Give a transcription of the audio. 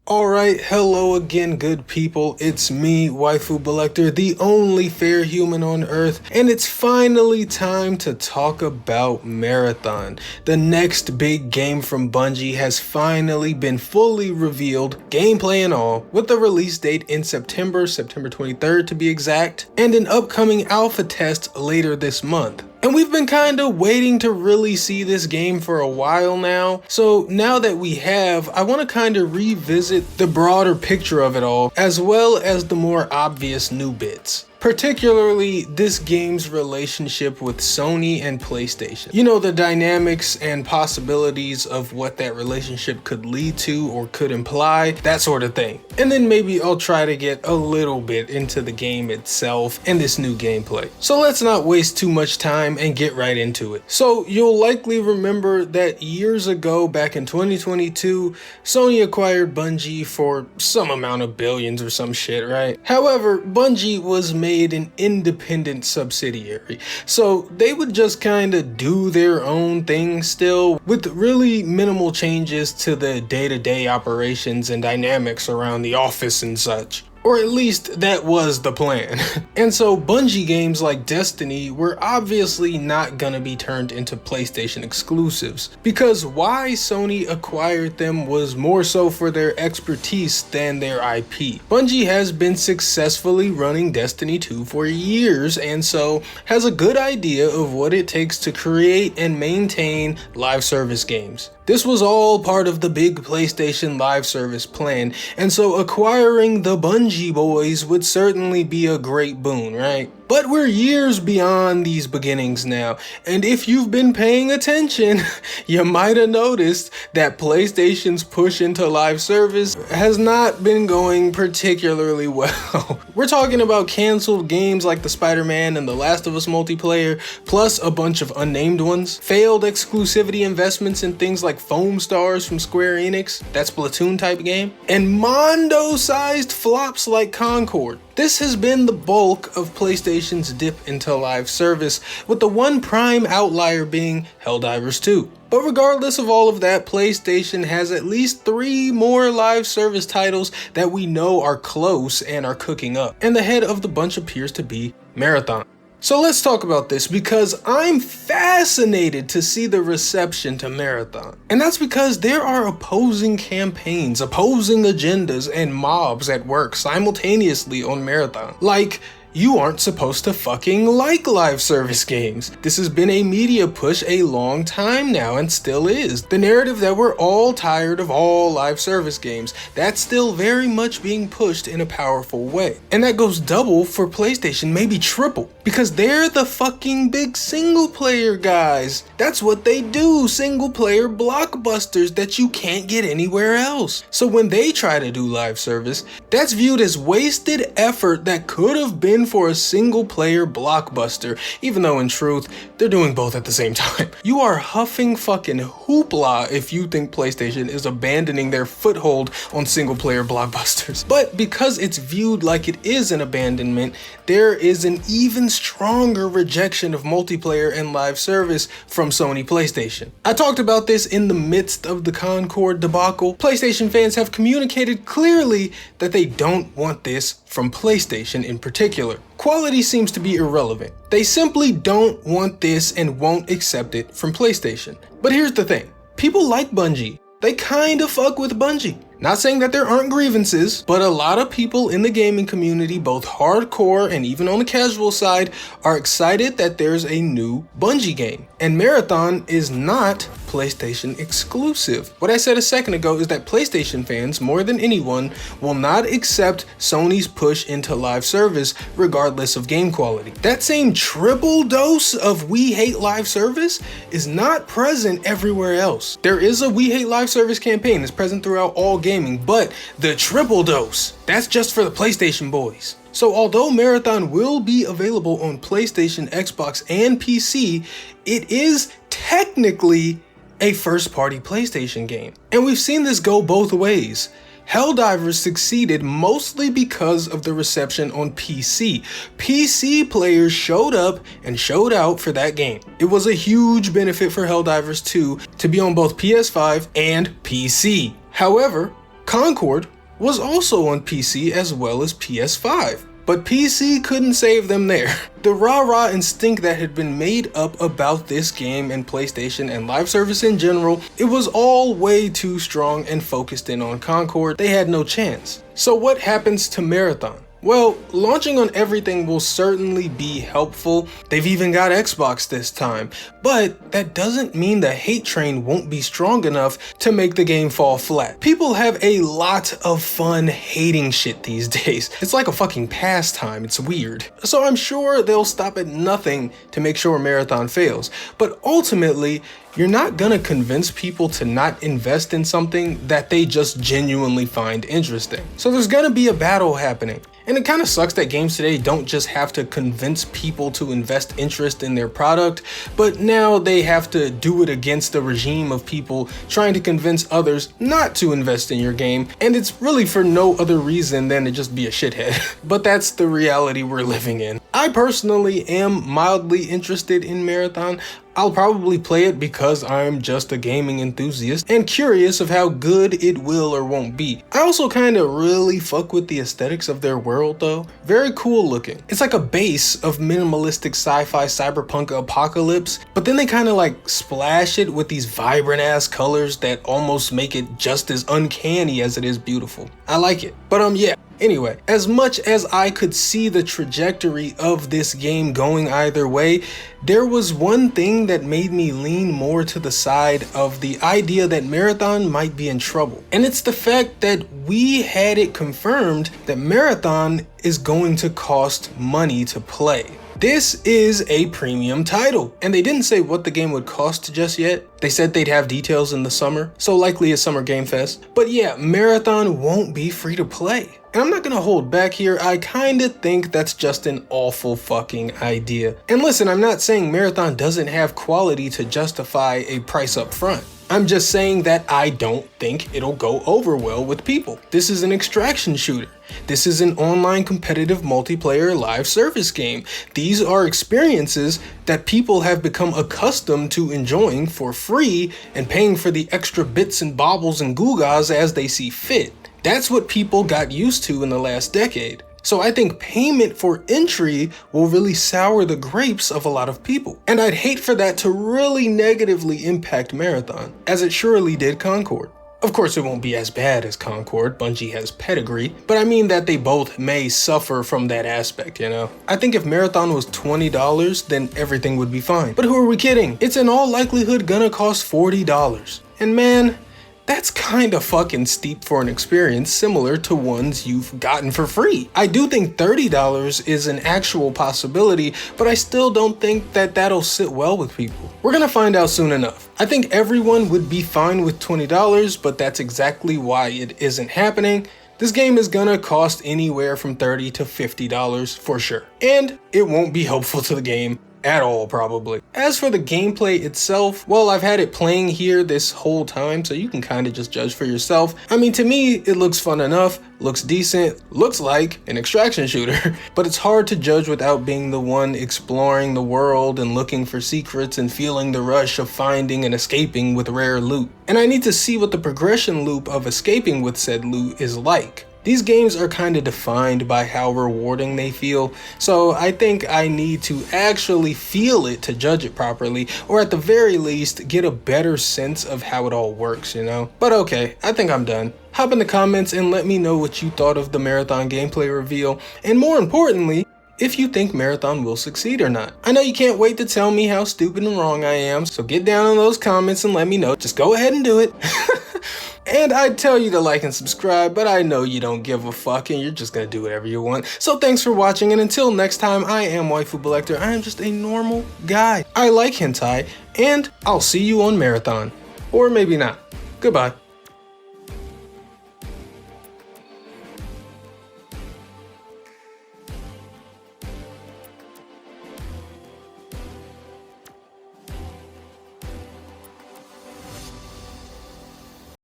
Alright, hello again good people, it's me, Waifu Belector, the only fair human on earth, and it's finally time to talk about Marathon. The next big game from Bungie has finally been fully revealed, gameplay and all, with a release date in September 23rd to be exact, and an upcoming alpha test later this month. And we've been kinda waiting to really see this game for a while now, so now that we have, I want to kinda revisit the broader picture of it all, as well as the more obvious new bits. Particularly this game's relationship with Sony and PlayStation. You know, the dynamics and possibilities of what that relationship could lead to or could imply, that sort of thing. And then maybe I'll try to get a little bit into the game itself and this new gameplay. So let's not waste too much time and get right into it. So you'll likely remember that years ago, back in 2022, Sony acquired Bungie for some amount of billions or some shit, right? However, Bungie was made an independent subsidiary, so they would just kind of do their own thing still, with really minimal changes to the day-to-day operations and dynamics around the office and such. Or at least that was the plan. And so Bungie games like Destiny were obviously not gonna be turned into PlayStation exclusives, because why Sony acquired them was more so for their expertise than their IP. Bungie has been successfully running Destiny 2 for years, and so has a good idea of what it takes to create and maintain live service games. This was all part of the big PlayStation live service plan, and so acquiring the Bungie boys would certainly be a great boon, right? But we're years beyond these beginnings now, and if you've been paying attention, you might have noticed that PlayStation's push into live service has not been going particularly well. We're talking about canceled games like the Spider-Man and the Last of Us multiplayer, plus a bunch of unnamed ones, failed exclusivity investments in things like Foam Stars from Square Enix, that Splatoon type game, and Mondo-sized flops like Concord. This has been the bulk of PlayStation's dip into live service, with the one prime outlier being Helldivers 2. But regardless of all of that, PlayStation has at least 3 more live service titles that we know are close and are cooking up, and the head of the bunch appears to be Marathon. So let's talk about this, because I'm fascinated to see the reception to Marathon. And that's because there are opposing campaigns, opposing agendas, and mobs at work simultaneously on Marathon. Like, you aren't supposed to fucking like live service games. This has been a media push a long time now and still is. The narrative that we're all tired of all live service games, that's still very much being pushed in a powerful way. And that goes double for PlayStation, maybe triple, because they're the fucking big single player guys. That's what they do, single player blockbusters that you can't get anywhere else. So when they try to do live service, that's viewed as wasted effort that could have been for a single player blockbuster, even though in truth, they're doing both at the same time. You are huffing fucking hoopla if you think PlayStation is abandoning their foothold on single player blockbusters. But because it's viewed like it is an abandonment, there is an even stronger rejection of multiplayer and live service from Sony PlayStation. I talked about this in the midst of the Concord debacle. PlayStation fans have communicated clearly that they don't want this from PlayStation in particular. Quality seems to be irrelevant. They simply don't want this and won't accept it from PlayStation. But here's the thing, people like Bungie. They kinda fuck with Bungie. Not saying that there aren't grievances, but a lot of people in the gaming community, both hardcore and even on the casual side, are excited that there's a new Bungie game. And Marathon is not PlayStation exclusive. What I said a second ago is that PlayStation fans, more than anyone, will not accept Sony's push into live service regardless of game quality. That same triple dose of "we hate live service" is not present everywhere else. There is a "we hate live service" campaign that's present throughout all gaming, but the triple dose, that's just for the PlayStation boys. So although Marathon will be available on PlayStation, Xbox, and PC, it is technically a first-party PlayStation game. And we've seen this go both ways. Helldivers succeeded mostly because of the reception on PC. PC players showed up and showed out for that game. It was a huge benefit for Helldivers 2 to be on both PS5 and PC. However, Concord, was also on PC as well as PS5. But PC couldn't save them there. The rah-rah and stink that had been made up about this game and PlayStation and live service in general, it was all way too strong and focused in on Concord. They had no chance. So what happens to Marathon? Well, launching on everything will certainly be helpful. They've even got Xbox this time, but that doesn't mean the hate train won't be strong enough to make the game fall flat. People have a lot of fun hating shit these days. It's like a fucking pastime, it's weird. So I'm sure they'll stop at nothing to make sure Marathon fails, but ultimately, you're not gonna convince people to not invest in something that they just genuinely find interesting. So there's gonna be a battle happening. And it kind of sucks that games today don't just have to convince people to invest interest in their product, but now they have to do it against a regime of people trying to convince others not to invest in your game, and it's really for no other reason than to just be a shithead. But that's the reality we're living in. I personally am mildly interested in Marathon. I'll probably play it because I'm just a gaming enthusiast and curious of how good it will or won't be. I also kind of really fuck with the aesthetics of their world though. Very cool looking. It's like a base of minimalistic sci-fi cyberpunk apocalypse, but then they kind of like splash it with these vibrant ass colors that almost make it just as uncanny as it is beautiful. I like it. But yeah. Anyway, as much as I could see the trajectory of this game going either way, there was one thing that made me lean more to the side of the idea that Marathon might be in trouble. And it's the fact that we had it confirmed that Marathon is going to cost money to play. This is a premium title, and they didn't say what the game would cost just yet. They said they'd have details in the summer, so likely a Summer Game Fest. But yeah, Marathon won't be free to play. And I'm not gonna hold back here, I kinda think that's just an awful fucking idea. And listen, I'm not saying Marathon doesn't have quality to justify a price up front. I'm just saying that I don't think it'll go over well with people. This is an extraction shooter. This is an online competitive multiplayer live service game. These are experiences that people have become accustomed to enjoying for free and paying for the extra bits and baubles and gewgaws as they see fit. That's what people got used to in the last decade. So I think payment for entry will really sour the grapes of a lot of people. And I'd hate for that to really negatively impact Marathon, as it surely did Concord. Of course, it won't be as bad as Concord, Bungie has pedigree, but I mean that they both may suffer from that aspect, you know? I think if Marathon was $20, then everything would be fine. But who are we kidding? It's in all likelihood gonna cost $40. And man, that's kinda fucking steep for an experience similar to ones you've gotten for free. I do think $30 is an actual possibility, but I still don't think that that'll sit well with people. We're gonna find out soon enough. I think everyone would be fine with $20, but that's exactly why it isn't happening. This game is gonna cost anywhere from $30 to $50 for sure. And it won't be helpful to the game at all, probably. As for the gameplay itself, well, I've had it playing here this whole time, so you can kind of just judge for yourself. I mean, to me, it looks fun enough, looks decent, looks like an extraction shooter, but it's hard to judge without being the one exploring the world and looking for secrets and feeling the rush of finding and escaping with rare loot. And I need to see what the progression loop of escaping with said loot is like. These games are kind of defined by how rewarding they feel, so I think I need to actually feel it to judge it properly, or at the very least, get a better sense of how it all works, you know? But okay, I think I'm done. Hop in the comments and let me know what you thought of the Marathon gameplay reveal, and more importantly, if you think Marathon will succeed or not. I know you can't wait to tell me how stupid and wrong I am, so get down in those comments and let me know. Just go ahead and do it. And I'd tell you to like and subscribe, but I know you don't give a fuck and you're just gonna do whatever you want. So thanks for watching, and until next time, I am Waifu Belector. I am just a normal guy. I like hentai, and I'll see you on Marathon. Or maybe not. Goodbye.